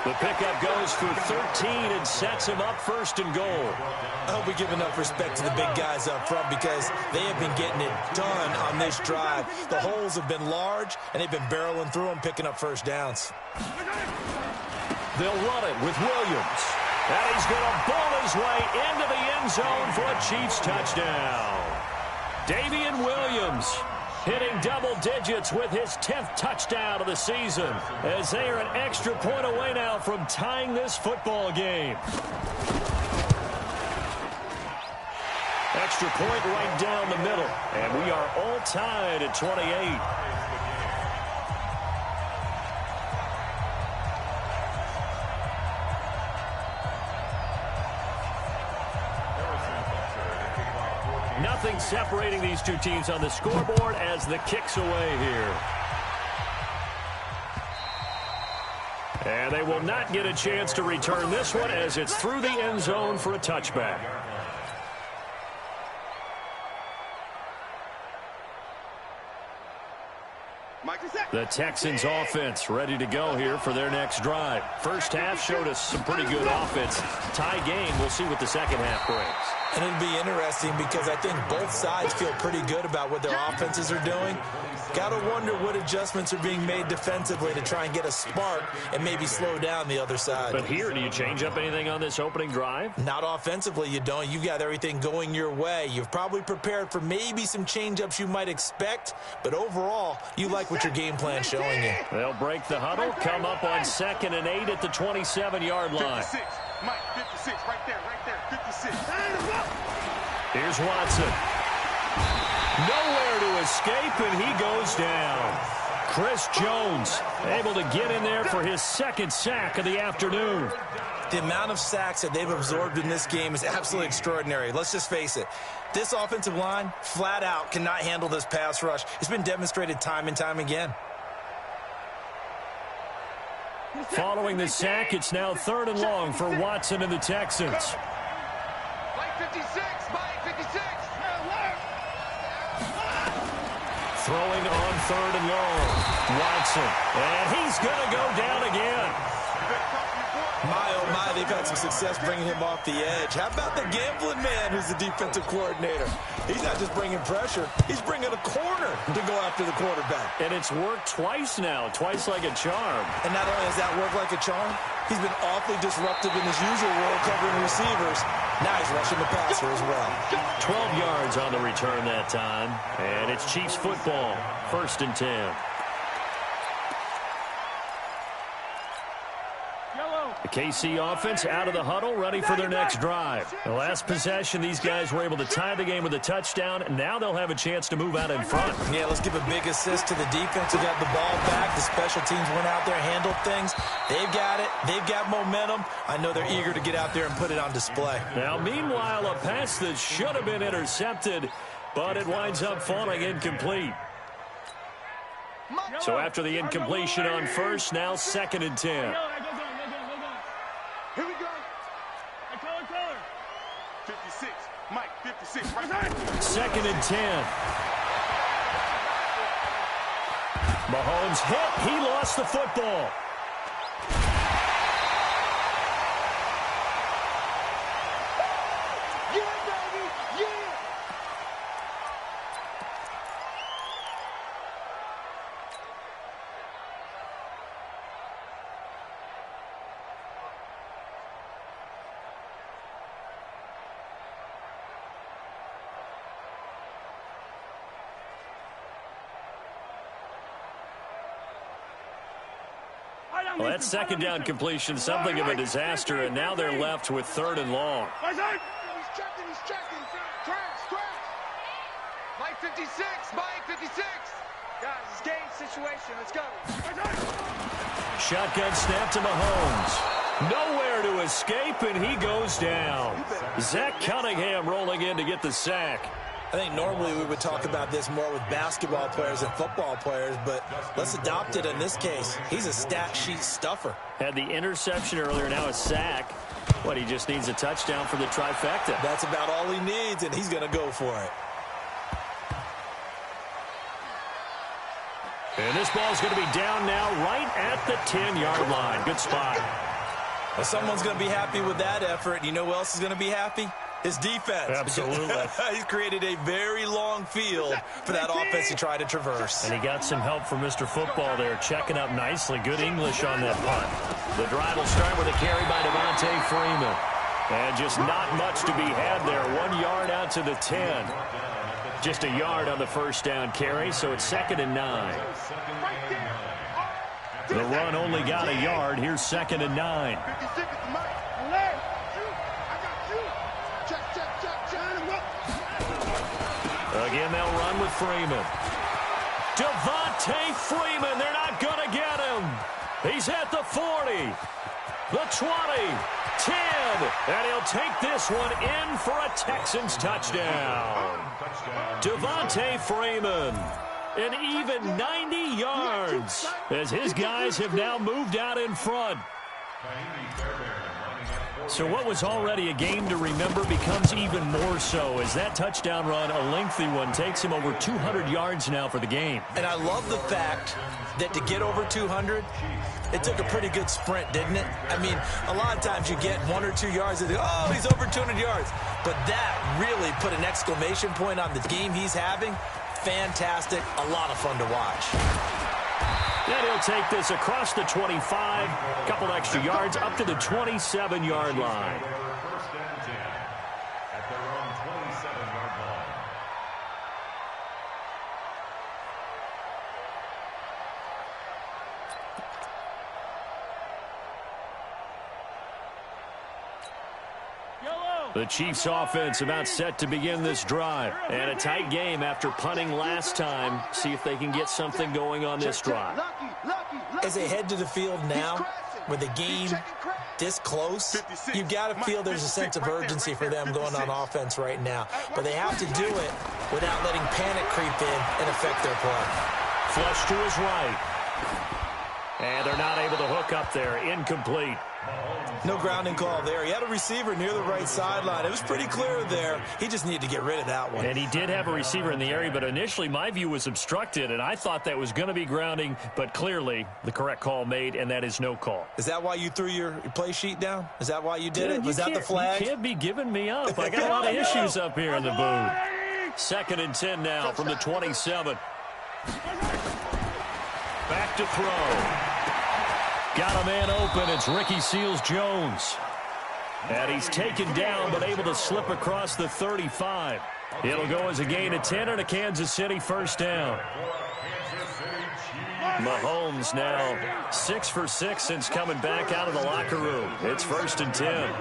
The pickup goes for 13 and sets him up 1st and goal. I hope we give enough respect to the big guys up front because they have been getting it done on this drive. The holes have been large, and they've been barreling through them, picking up 1st downs. They'll run it with Williams. And he's going to ball his way into the end zone for a Chiefs touchdown. Damian Williams hitting double digits with his 10th touchdown of the season, as they are an extra point away now from tying this football game. Extra point right down the middle, and we are all tied at 28. Nothing separating these two teams on the scoreboard as the kick's away here. And they will not get a chance to return this one as it's through the end zone for a touchback. The Texans offense ready to go here for their next drive. First half showed us some pretty good offense. Tie game, we'll see what the second half brings. And it'll be interesting because I think both sides feel pretty good about what their offenses are doing. Got to wonder what adjustments are being made defensively to try and get a spark and maybe slow down the other side. But here, do you change up anything on this opening drive? Not offensively, you don't. You got everything going your way. You've probably prepared for maybe some change-ups you might expect, but overall, you like what your game plan's showing you. They'll break the huddle, come up on 2nd and 8 at the 27-yard line. 56. Mike, 56. Right there. 56. Here's Watson. Nowhere to escape, and he goes down. Chris Jones able to get in there for his 2nd sack of the afternoon. The amount of sacks that they've absorbed in this game is absolutely extraordinary. Let's just face it. This offensive line, flat out, cannot handle this pass rush. It's been demonstrated time and time again. Following the sack, it's now 3rd and long for Watson and the Texans. Mike 56. Throwing on 3rd and long. Watson. And he's going to go down again. My, oh my, they've had had some success bringing him off the edge. How about the gambling man who's the defensive coordinator? He's not just bringing pressure, he's bringing a corner to go after the quarterback. And it's worked twice now, twice like a charm. And not only has that worked like a charm, he's been awfully disruptive in his usual role covering receivers. Now he's rushing the passer as well. 12 yards on the return that time. And it's Chiefs football, 1st and 10. The KC offense out of the huddle, ready for their next drive. The last possession, these guys were able to tie the game with a touchdown, and now they'll have a chance to move out in front. Yeah, let's give a big assist to the defense who got the ball back. The special teams went out there, handled things. They've got it. They've got momentum. I know they're eager to get out there and put it on display. Now, meanwhile, a pass that should have been intercepted, but it winds up falling incomplete. So after the incompletion on first, now 2nd and 10. Here we go. Hey, color. 56. Mike, 56. Right side. 2nd and 10. Mahomes hit. He lost the football. Yeah, baby. Yeah. Well, that second down completion, something of a disaster, and now they're left with 3rd and long. He's checking. Crash. Mike 56, Mike 56. Guys, it's game situation. Let's go. Shotgun snap to Mahomes. Nowhere to escape, and he goes down. Zach Cunningham rolling in to get the sack. I think normally we would talk about this more with basketball players and football players, but let's adopt it in this case. He's a stat sheet stuffer. Had the interception earlier, now a sack. He just needs a touchdown for the trifecta. That's about all he needs, and he's going to go for it. And this ball's going to be down now right at the 10-yard line. Good spot. Well, someone's going to be happy with that effort. You know who else is going to be happy? His defense. Absolutely. He's created a very long field for that offense to try to traverse. And he got some help from Mr. Football there, checking up nicely. Good English on that punt. The drive will start with a carry by Devontae Freeman. And just not much to be had there. 1 yard out to the 10. Just a yard on the first down carry, so it's 2nd and 9. The run only got a yard. Here's 2nd and 9. Again, they'll run with Freeman. Devontae Freeman, they're not going to get him. He's at the 40, the 20, 10, and he'll take this one in for a Texans touchdown. Devontae Freeman, an even 90 yards, as his guys have now moved out in front. So what was already a game to remember becomes even more so as that touchdown run, a lengthy one, takes him over 200 yards now for the game. And I love the fact that to get over 200, it took a pretty good sprint, didn't it? I mean, a lot of times you get 1 or 2 yards and oh, he's over 200 yards. But that really put an exclamation point on the game he's having. Fantastic, a lot of fun to watch. Then he'll take this across the 25, a couple extra yards up to the 27-yard line. First and 10 at their own 27-yard line. The Chiefs offense about set to begin this drive. And a tight game after punting last time. See if they can get something going on this drive. As they head to the field now, with the game this close, you've got to feel there's a sense of urgency for them going on offense right now. But they have to do it without letting panic creep in and affect their play. Flush to his right. And they're not able to hook up there. Incomplete. No grounding call there. He had a receiver near the right sideline. It was pretty clear there. He just needed to get rid of that one. And he did have a receiver in the area, but initially my view was obstructed, and I thought that was going to be grounding, but clearly the correct call made, and that is no call. Is that why you threw your play sheet down? Is that why you did it? Was that the flag? You can't be giving me up. I got a lot of issues up here in the booth. 2nd and 10 now from the 27. Back to throw. Got a man open. It's Ricky Seals-Jones. And he's taken down but able to slip across the 35. It'll go as a gain of 10 and a Kansas City first down. Mahomes now 6 for 6 since coming back out of the locker room. It's 1st and 10.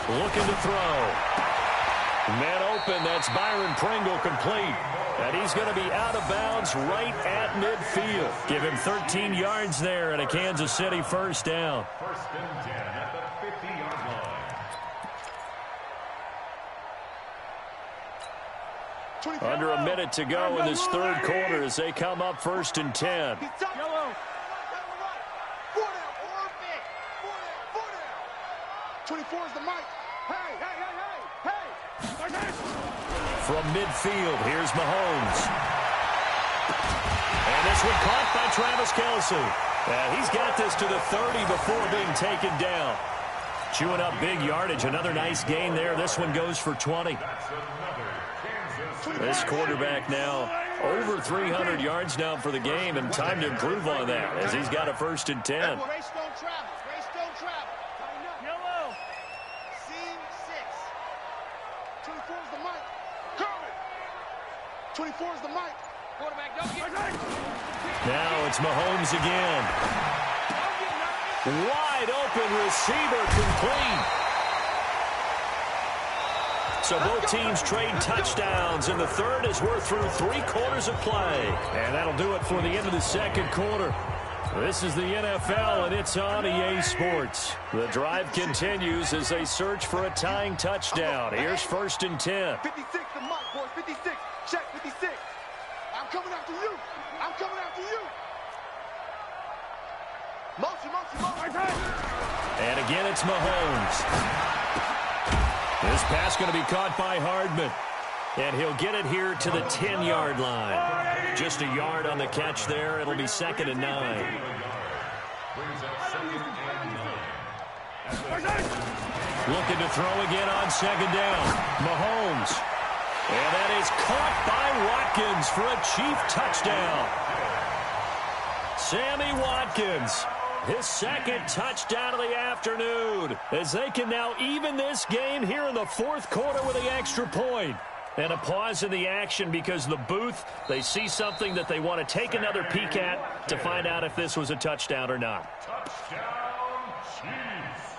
Looking to throw. Man open, that's Byron Pringle complete. And he's going to be out of bounds right at midfield. Give him 13 yards there and a Kansas City first down. 1st and 10 at the 50-yard line. Under a minute to go in this 3rd quarter as they come up 1st and 10. 24 is the mic. Hey, hey, hey, hey, hey. From midfield, here's Mahomes. And this one caught by Travis Kelce. And he's got this to the 30 before being taken down. Chewing up big yardage. Another nice gain there. This one goes for 20. This quarterback now over 300 yards now for the game, and time to improve on that as he's got a 1st and 10. Race don't travel. Race don't travel. Yellow. Scene 6. 24 is the mic. Coming. 24 is the mic. Quarterback, don't get... Now it's Mahomes again. Wide open receiver complete. So both teams trade touchdowns, and the 3rd as we're through 3 quarters of play. And that'll do it for the end of the 2nd quarter. This is the NFL, and it's on EA Sports. The drive continues as they search for a tying touchdown. Here's 1st and 10. 56, the mic, boys. 56. Check 56. I'm coming after you. I'm coming after you. Motion, motion, motion. And again, it's Mahomes. This pass going to be caught by Hardman. And he'll get it here to the 10-yard line. Just a yard on the catch there. It'll be 2nd and 9. Looking to throw again on 2nd down. Mahomes. And that is caught by Watkins for a Chief touchdown. Sammy Watkins. His 2nd touchdown of the afternoon as they can now even this game here in the 4th quarter with the extra point. And a pause in the action because the booth, they see something that they want to take another peek at to find out if this was a touchdown or not. Touchdown, Chiefs.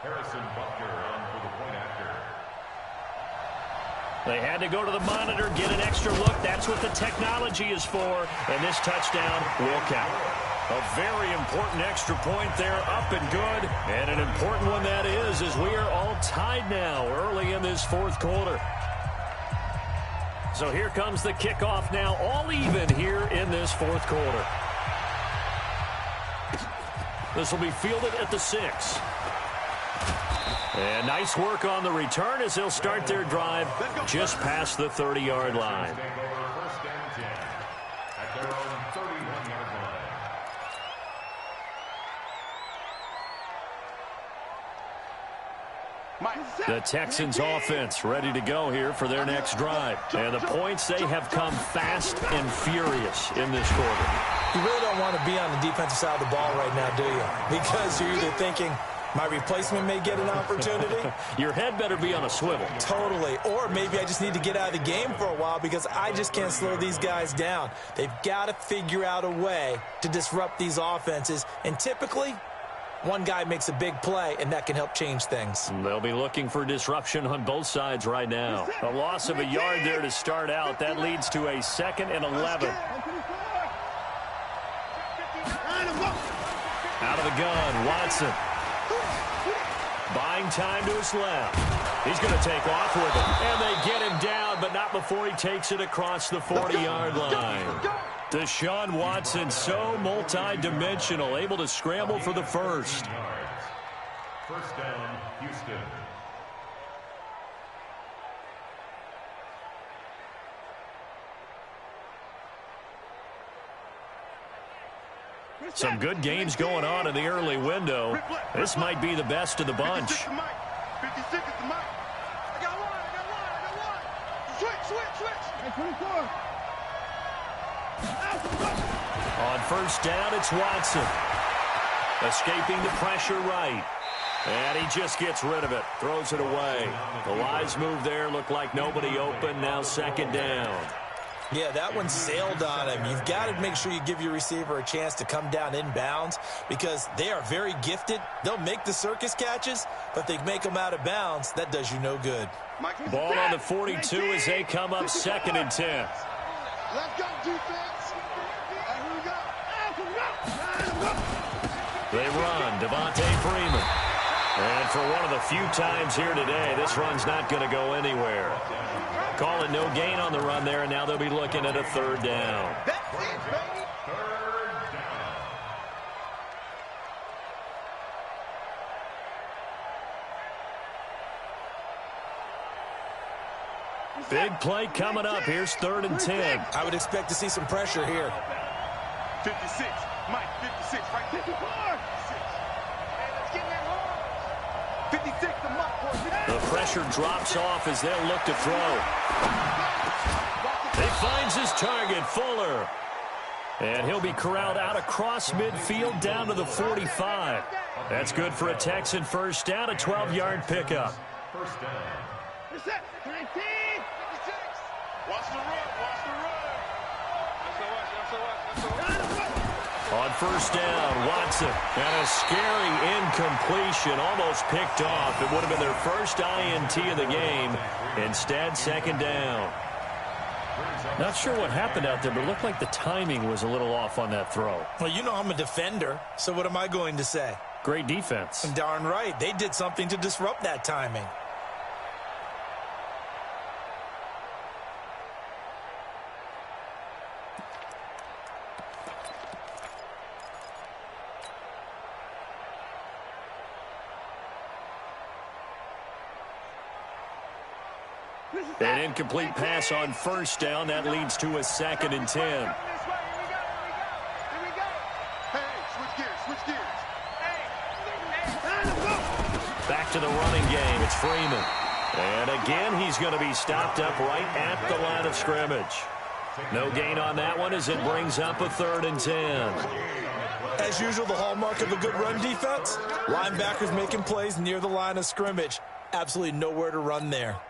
Harrison Butker on for the point after. They had to go to the monitor, get an extra look. That's what the technology is for. And this touchdown will count. A very important extra point there, up and good. And an important one that is, as we are all tied now early in this 4th quarter. So here comes the kickoff now, all even here in this 4th quarter. This will be fielded at the 6. And nice work on the return as they'll start their drive just past the 30-yard line. The Texans offense ready to go here for their next drive. And the points, they have come fast and furious in this quarter. You really don't want to be on the defensive side of the ball right now, do you? Because you're either thinking, my replacement may get an opportunity. Your head better be on a swivel. Totally. Or maybe I just need to get out of the game for a while because I just can't slow these guys down. They've got to figure out a way to disrupt these offenses. And typically, one guy makes a big play, and that can help change things. They'll be looking for disruption on both sides right now. A loss of a yard there to start out. That leads to a 2nd and 11. Out of the gun, Watson. Playing time to his left. He's going to take off with it. And they get him down, but not before he takes it across the 40-yard line. Deshaun Watson, so multi-dimensional, able to scramble for the first. First down, Houston. Some good games going on in the early window. This might be the best of the bunch. 56 is the mic. 56 is the mic. I got one. Switch. Hey, 24. On first down, it's Watson. Escaping the pressure right. And he just gets rid of it. Throws it away. The wise move there. Looked like nobody open. Now second down. Yeah, that one sailed on him. You've got to make sure you give your receiver a chance to come down inbounds because they are very gifted. They'll make the circus catches, but they make them out of bounds. That does you no good. Ball on the 42 as they come up 2nd and 10. Let's go, defense. Here we go. They run. Devontae Freeman. And for one of the few times here today, this run's not going to go anywhere. Call it no gain on the run there, and now they'll be looking at a 3rd down. That's it, baby. 3rd down. Big play coming up. Here's 3rd and 10. I would expect to see some pressure here. 56. Mike, 56. Right there. 56. Hey, let's get that hard. 56 to Mike. The pressure drops off as they'll look to throw. He finds his target, Fuller. And he'll be corralled out across midfield down to the 45. That's good for a Texan first down, a 12-yard pickup. First down. Reset. 19. 56. Watch the run. On first down, Watson. And a scary incompletion, almost picked off. It would have been their first INT of the game. Instead, 2nd down. Not sure what happened out there, but it looked like the timing was a little off on that throw. Well, you know I'm a defender, so what am I going to say? Great defense. Darn right. They did something to disrupt that timing. An incomplete pass on first down. That leads to a 2nd and 10. Here we go. Hey, switch gears. Back to the running game. It's Freeman. And again, he's going to be stopped up right at the line of scrimmage. No gain on that one as it brings up a 3rd and 10. As usual, the hallmark of a good run defense, linebackers making plays near the line of scrimmage. Absolutely nowhere to run there.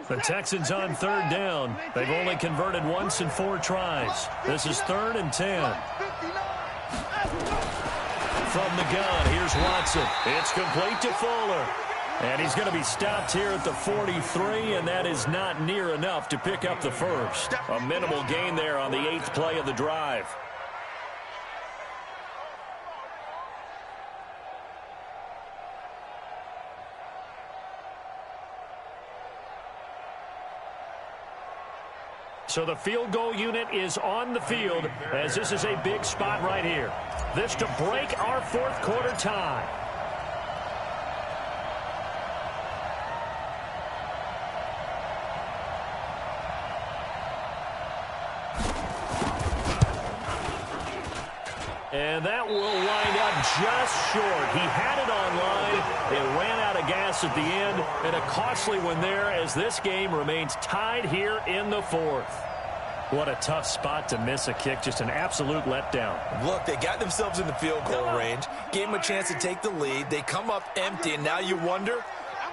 The Texans on 3rd down. They've only converted once in 4 tries. This is 3rd and 10. From the gun, here's Watson. It's complete to Fuller. And he's going to be stopped here at the 43, and that is not near enough to pick up the first. A minimal gain there on the 8th play of the drive. So the field goal unit is on the field as this is a big spot right here. This to break our 4th quarter tie. And that will wind up just short. He had it on line. It ran out of gas at the end. And a costly one there as this game remains tied here in the 4th. What a tough spot to miss a kick. Just an absolute letdown. Look, they got themselves in the field goal range. Gave them a chance to take the lead. They come up empty, and now you wonder,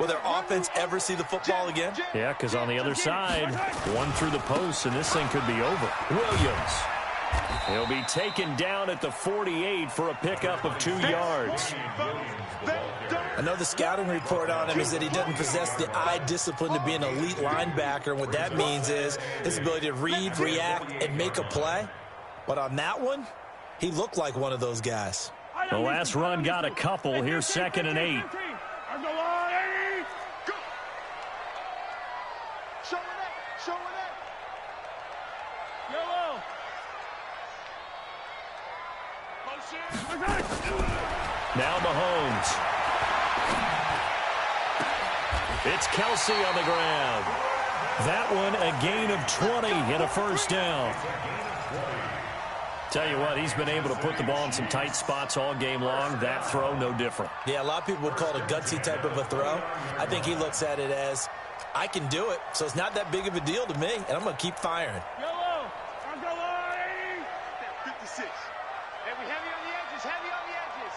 will their offense ever see the football again? Yeah, because on the other side, one through the post, and this thing could be over. Williams. He'll be taken down at the 48 for a pickup of 2 yards. I know the scouting report on him is that he doesn't possess the eye discipline to be an elite linebacker. And what that means is his ability to read, react, and make a play. But on that one, he looked like one of those guys. The last run got a couple. Here's 2nd and 8. Now Mahomes. It's Kelsey on the ground. That one a gain of 20 and a first down. Tell you what, he's been able to put the ball in some tight spots all game long. That throw, no different. Yeah, a lot of people would call it a gutsy type of a throw. I think he looks at it as, I can do it, so it's not that big of a deal to me, and I'm going to keep firing. Yellow, I'm going 56. And we heavy on the edges, heavy on the edges.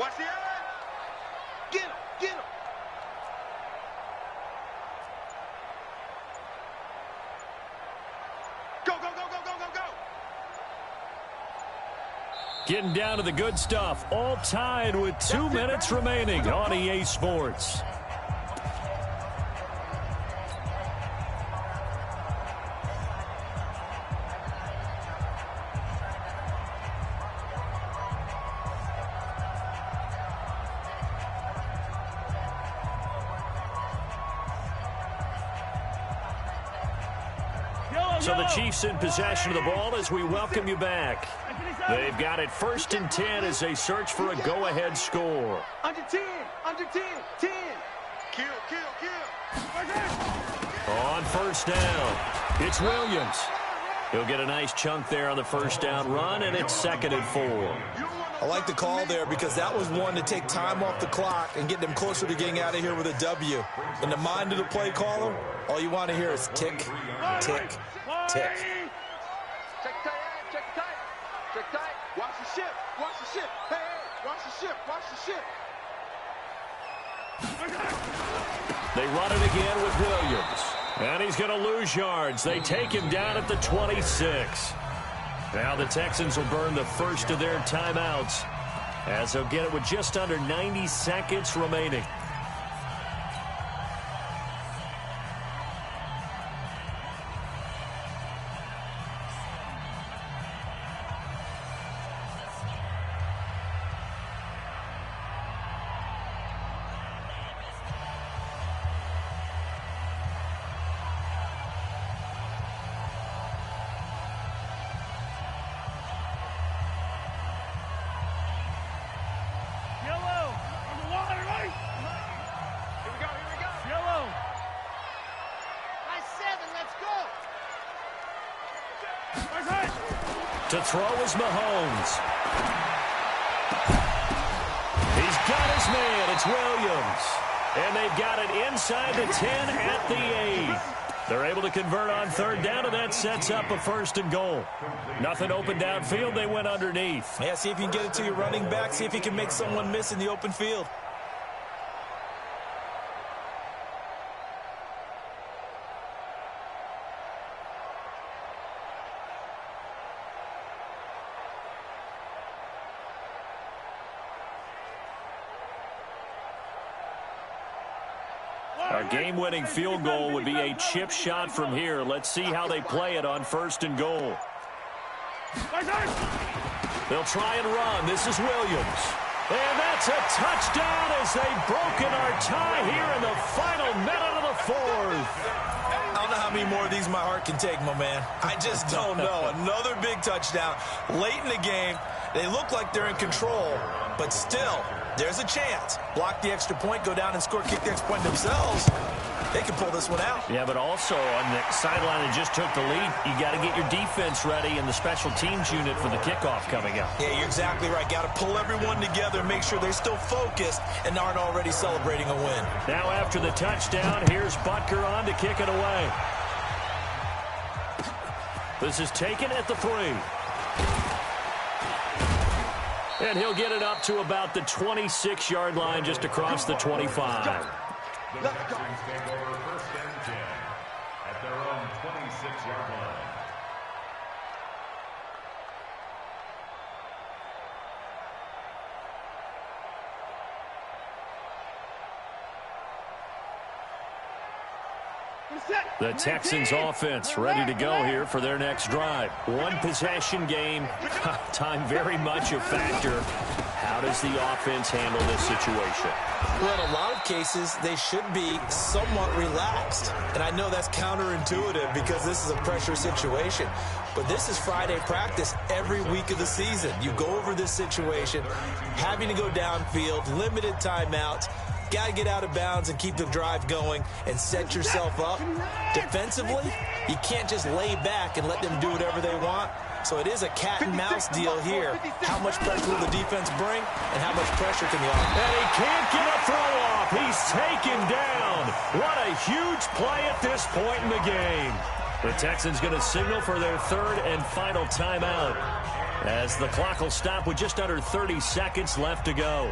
Watch the edge. Get him, get him. Go, go, go, go, go, go, go. Getting down to the good stuff. All tied with 2 minutes remaining on EA Sports. So the Chiefs in possession of the ball as we welcome you back. They've got it 1st and 10 as they search for a go-ahead score. Under 10, under 10, 10. Kill, kill, kill. On first down, it's Williams. He'll get a nice chunk there on the first down run, and it's 2nd and 4. I like the call there because that was one to take time off the clock and get them closer to getting out of here with a W. In the mind of the play caller, all you want to hear is tick, tick, tick. Check tight, check tight, check tight. Watch the ship, watch the ship. Hey, hey, watch the ship, watch the ship. They run it again with Williams. And he's going to lose yards. They take him down at the 26. Now the Texans will burn the first of their timeouts as they'll get it with just under 90 seconds remaining. To throw is Mahomes. He's got his man. It's Williams. And they've got it inside the 10 at the 8. They're able to convert on 3rd down, and that sets up a 1st and goal. Nothing open downfield. They went underneath. Yeah, see if you can get it to your running back. See if you can make someone miss in the open field. Our game-winning field goal would be a chip shot from here. Let's see how they play it on 1st and goal. They'll try and run. This is Williams. And that's a touchdown as they've broken our tie here in the final minute of the 4th. I don't know how many more of these my heart can take, my man. I just don't know. Another big touchdown. Late in the game, they look like they're in control, but still, there's a chance. Block the extra point, go down and score, kick the extra point themselves. They can pull this one out. Yeah, but also on the sideline that just took the lead, you got to get your defense ready and the special teams unit for the kickoff coming up. Yeah, you're exactly right. Got to pull everyone together and make sure they're still focused and aren't already celebrating a win. Now after the touchdown, here's Butker on to kick it away. This is taken at the 3. And he'll get it up to about the 26-yard line just across the 25. The Texans take over 1st and 10 at their own 26-yard line. The Texans offense ready to go here for their next drive. One possession game. Time very much a factor. How does the offense handle this situation? Well, in a lot of cases, they should be somewhat relaxed. And I know that's counterintuitive because this is a pressure situation. But this is Friday practice every week of the season. You go over this situation, having to go downfield, limited timeouts. Got to get out of bounds and keep the drive going and set yourself up. Defensively, you can't just lay back and let them do whatever they want. So it is a cat and mouse deal here. How much pressure will the defense bring and how much pressure can the offense? And he can't get a throw off. He's taken down. What a huge play at this point in the game. The Texans going to signal for their third and final timeout as the clock will stop with just under 30 seconds left to go.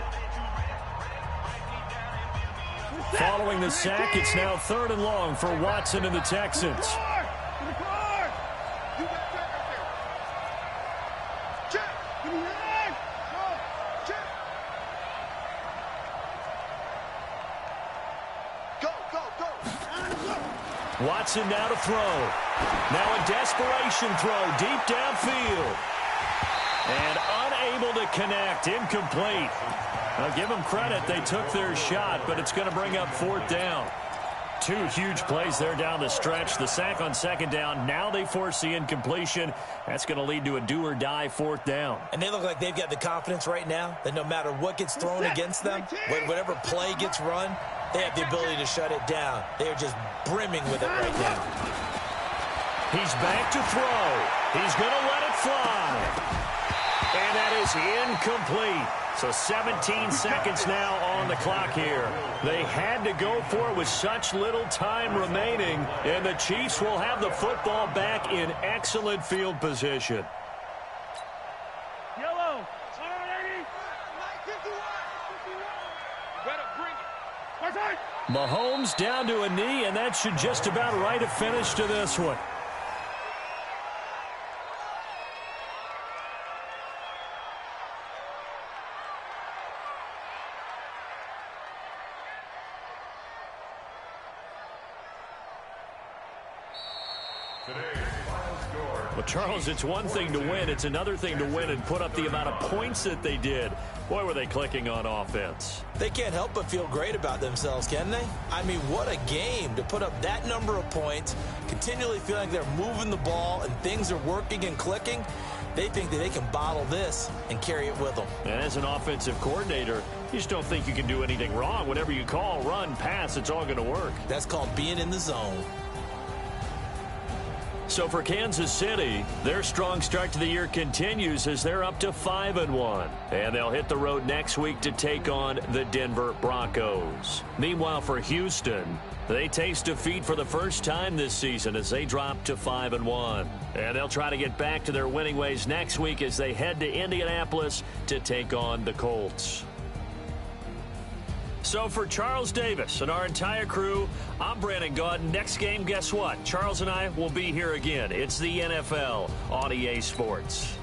Following the sack, it's now 3rd and long for Watson and the Texans. Watson now to throw. Now a desperation throw deep downfield. And unable to connect. Incomplete. I'll give them credit. They took their shot, but it's going to bring up 4th down. 2 huge plays there down the stretch. The sack on 2nd down. Now they force the incompletion. That's going to lead to a do-or-die 4th down. And they look like they've got the confidence right now that no matter what gets thrown against them, whatever play gets run, they have the ability to shut it down. They're just brimming with it right now. He's back to throw. He's going to let it fly. And that is incomplete. So 17 seconds now on the clock here. They had to go for it with such little time remaining. And the Chiefs will have the football back in excellent field position. Yellow. Mahomes down to a knee, and that should just about write a finish to this one. Well, Charles, it's one thing to win. It's another thing to win and put up the amount of points that they did. Boy, were they clicking on offense. They can't help but feel great about themselves, can they? I mean, what a game to put up that number of points, continually feeling like they're moving the ball and things are working and clicking. They think that they can bottle this and carry it with them. And as an offensive coordinator, you just don't think you can do anything wrong. Whatever you call, run, pass, it's all going to work. That's called being in the zone. So for Kansas City, their strong start to the year continues as they're up to 5-1. And they'll hit the road next week to take on the Denver Broncos. Meanwhile, for Houston, they taste defeat for the first time this season as they drop to 5-1. And they'll try to get back to their winning ways next week as they head to Indianapolis to take on the Colts. So for Charles Davis and our entire crew, I'm Brandon Gaudin. Next game, guess what? Charles and I will be here again. It's the NFL on EA Sports.